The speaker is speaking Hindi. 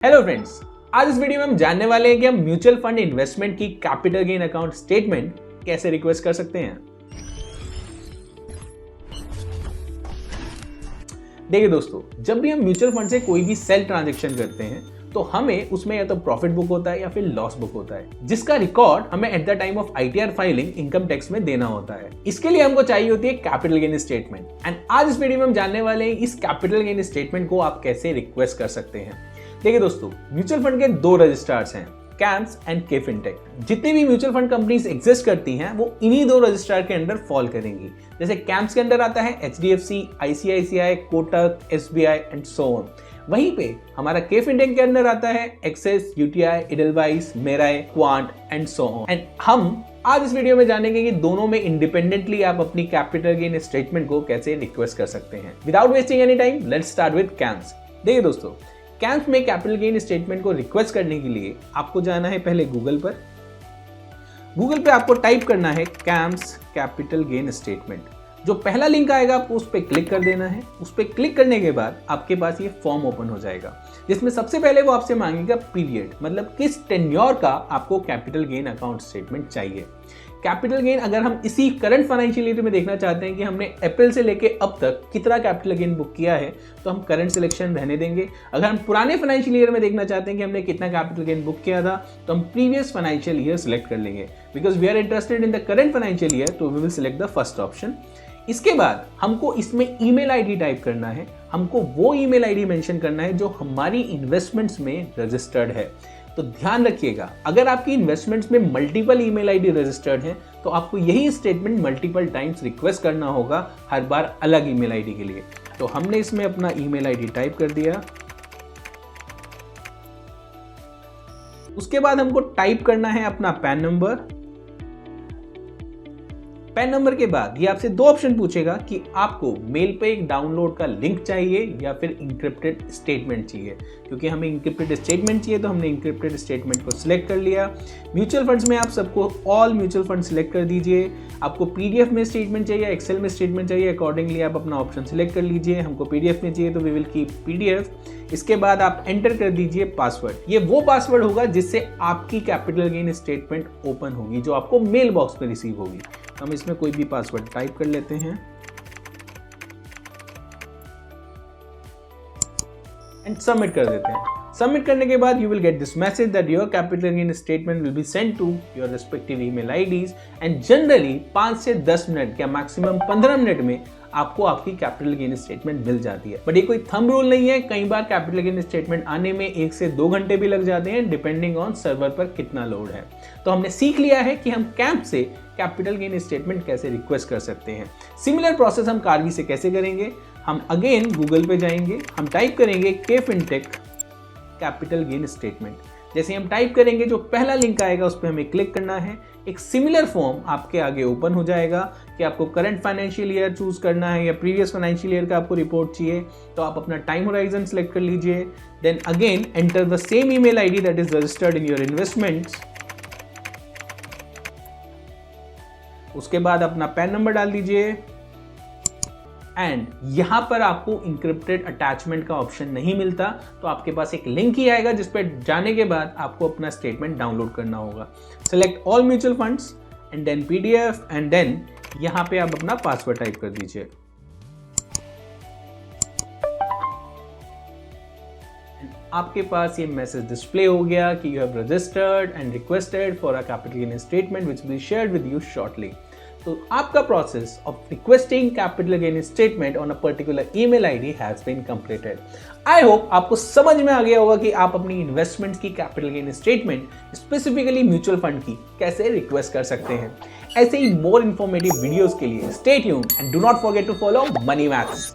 हेलो फ्रेंड्स, आज इस वीडियो में हम जानने वाले हैं कि हम म्यूचुअल फंड इन्वेस्टमेंट की कैपिटल गेन अकाउंट स्टेटमेंट कैसे रिक्वेस्ट कर सकते हैं। देखिए दोस्तों, जब भी हम म्यूचुअल फंड से कोई भी सेल ट्रांजैक्शन करते हैं तो हमें उसमें या तो प्रॉफिट बुक होता है या फिर लॉस बुक होता है, जिसका रिकॉर्ड हमें at the time of ITR filing income tax में देना होता है। इसके लिए हमको चाहिए होती है कैपिटल गेन स्टेटमेंट। एंड आज इस वीडियो में हम जानने वाले हैं इस कैपिटल गेन स्टेटमेंट को आप कैसे रिक्वेस्ट कर सकते हैं। देखिए दोस्तों, म्यूचुअल फंड के दो रजिस्ट्रार्स हैं, कैम्स एंड के फिनटेक। जितनी भी म्यूचुअल फंड कंपनीज एग्जिस्ट करती हैं वो इन्हीं दो रजिस्ट्रार के अंडर फॉल करेंगी। जैसे कैम्स के अंडर आता है HDFC, ICICI, Kotak, SBI and so on. वहीं पे हमारा के फिनटेक के अंदर आता है Axis, UTI, Edelweiss, Mirae, Quant and so on. And हम आज इस वीडियो में जानेंगे कि दोनों में इंडिपेंडेंटली आप अपनी कैपिटल गेन स्टेटमेंट को कैसे रिक्वेस्ट कर सकते हैं। Without wasting any time, let's start with camps. देखिए दोस्तों, कैम्स में कैपिटल गेन स्टेटमेंट को रिक्वेस्ट करने के लिए आपको जाना है पहले गूगल पर। गूगल पे आपको टाइप करना है कैम्स कैपिटल गेन स्टेटमेंट। जो पहला लिंक आएगा आपको उस पर क्लिक कर देना है। उस पर क्लिक करने के बाद आपके पास ये फॉर्म ओपन हो जाएगा, जिसमें सबसे पहले वो आपसे मांगेगा पीरियड, मतलब किस टेन्योर का आपको कैपिटल गेन अकाउंट स्टेटमेंट चाहिए। कैपिटल गेन अगर हम इसी करंट फाइनेंशियल ईयर में देखना चाहते हैं कि हमने अप्रैल से लेके अब तक कितना कैपिटल गेन बुक किया है, तो हम करंट सिलेक्शन रहने देंगे। अगर हम पुराने फाइनेंशियल ईयर में देखना चाहते हैं कि हमने कितना कैपिटल गेन बुक किया था, तो हम प्रीवियस फाइनेंशियल ईयर सिलेक्ट कर लेंगे। Because we are interested in the current financial year, तो we will select the first option. इसके बाद हमको इसमें ईमेल आईडी टाइप करना है। हमको वो ईमेल आईडी मेंशन करना है जो हमारी इन्वेस्टमेंट्स में रजिस्टर्ड है। तो ध्यान रखिएगा, अगर आपकी इन्वेस्टमेंट्स में मल्टीपल ईमेल आईडी रजिस्टर्ड है तो आपको यही स्टेटमेंट मल्टीपल टाइम्स रिक्वेस्ट करना होगा, हर बार अलग ईमेल आईडी के लिए। तो हमने इसमें अपना ईमेल आईडी टाइप कर दिया। उसके बाद हमको टाइप करना है अपना पैन नंबर। पैन नंबर के बाद ये आपसे दो ऑप्शन पूछेगा कि आपको मेल पे एक डाउनलोड का लिंक चाहिए या फिर इंक्रिप्टेड स्टेटमेंट चाहिए। क्योंकि हमें इंक्रिप्टेड स्टेटमेंट चाहिए तो हमने इंक्रिप्टेड स्टेटमेंट को सिलेक्ट कर लिया। म्यूचुअल फंड्स में आप सबको ऑल म्यूचुअल फंड सिलेक्ट कर दीजिए। आपको पीडीएफ में स्टेटमेंट चाहिए, एक्सेल में स्टेटमेंट चाहिए, अकॉर्डिंगली आप अपना ऑप्शन सिलेक्ट कर लीजिए। हमको पीडीएफ में चाहिए तो वी विल कीप पीडीएफ। इसके बाद आप एंटर कर दीजिए पासवर्ड। ये वो पासवर्ड होगा जिससे आपकी कैपिटल गेन स्टेटमेंट ओपन होगी, जो आपको मेल बॉक्स में रिसीव होगी। हम इसमें कोई भी पासवर्ड टाइप कर लेते हैं एंड सबमिट कर देते हैं। सबमिट करने के बाद you will get this message that your capital gain statement will be sent to your respective email IDs. And generally 5 से 10 मिनट या मैक्सिमम 15 मिनट में आपको आपकी कैपिटल गेन स्टेटमेंट मिल जाती है। बट ये कोई थंब रूल नहीं है, कई बार कैपिटल गेन स्टेटमेंट आने में 1 से 2 घंटे भी लग जाते हैं, डिपेंडिंग ऑन सर्वर पर कितना लोड है। तो हमने सीख लिया है कि हम कैम्प से कैपिटल गेन स्टेटमेंट कैसे रिक्वेस्ट कर सकते हैं। सिमिलर प्रोसेस हम कार्वी से कैसे करेंगे। हम अगेन गूगल पे जाएंगे, हम टाइप करेंगे K fintech capital gain statement. जैसे हम टाइप करेंगे जो पहला लिंक आएगा उस पर हमें क्लिक करना है। एक सिमिलर फॉर्म आपके आगे ओपन हो जाएगा कि आपको करंट फाइनेंशियल ईयर चूज करना है या प्रीवियस फाइनेंशियल ईयर का आपको रिपोर्ट चाहिए। तो आप अपना टाइम होराइजन सेलेक्ट कर लीजिए। Then again enter the same email ID that is registered in your investments. उसके बाद अपना पैन नंबर डाल दीजिए। एंड यहां पर आपको इंक्रिप्टेड अटैचमेंट का ऑप्शन नहीं मिलता, तो आपके पास एक लिंक ही आएगा जिस पर जाने के बाद आपको अपना स्टेटमेंट डाउनलोड करना होगा। Select all mutual funds and then PDF and then यहां पे आप अपना पासवर्ड टाइप कर दीजिए। आपके पास ये मैसेज डिस्प्ले हो गया कि you have registered and requested for a capital gain statement which will be shared with you shortly. तो आपका process of requesting capital gain statement on a particular email ID has been completed. I hope आपको समझ में आ गया होगा कि आप अपनी इन्वेस्टमेंट्स की capital gain statement specifically mutual fund की कैसे रिक्वेस्ट कर सकते हैं। ऐसे ही मोर इन्फॉर्मेटिव वीडियोस के लिए stay tuned and do not forget to follow Money maths.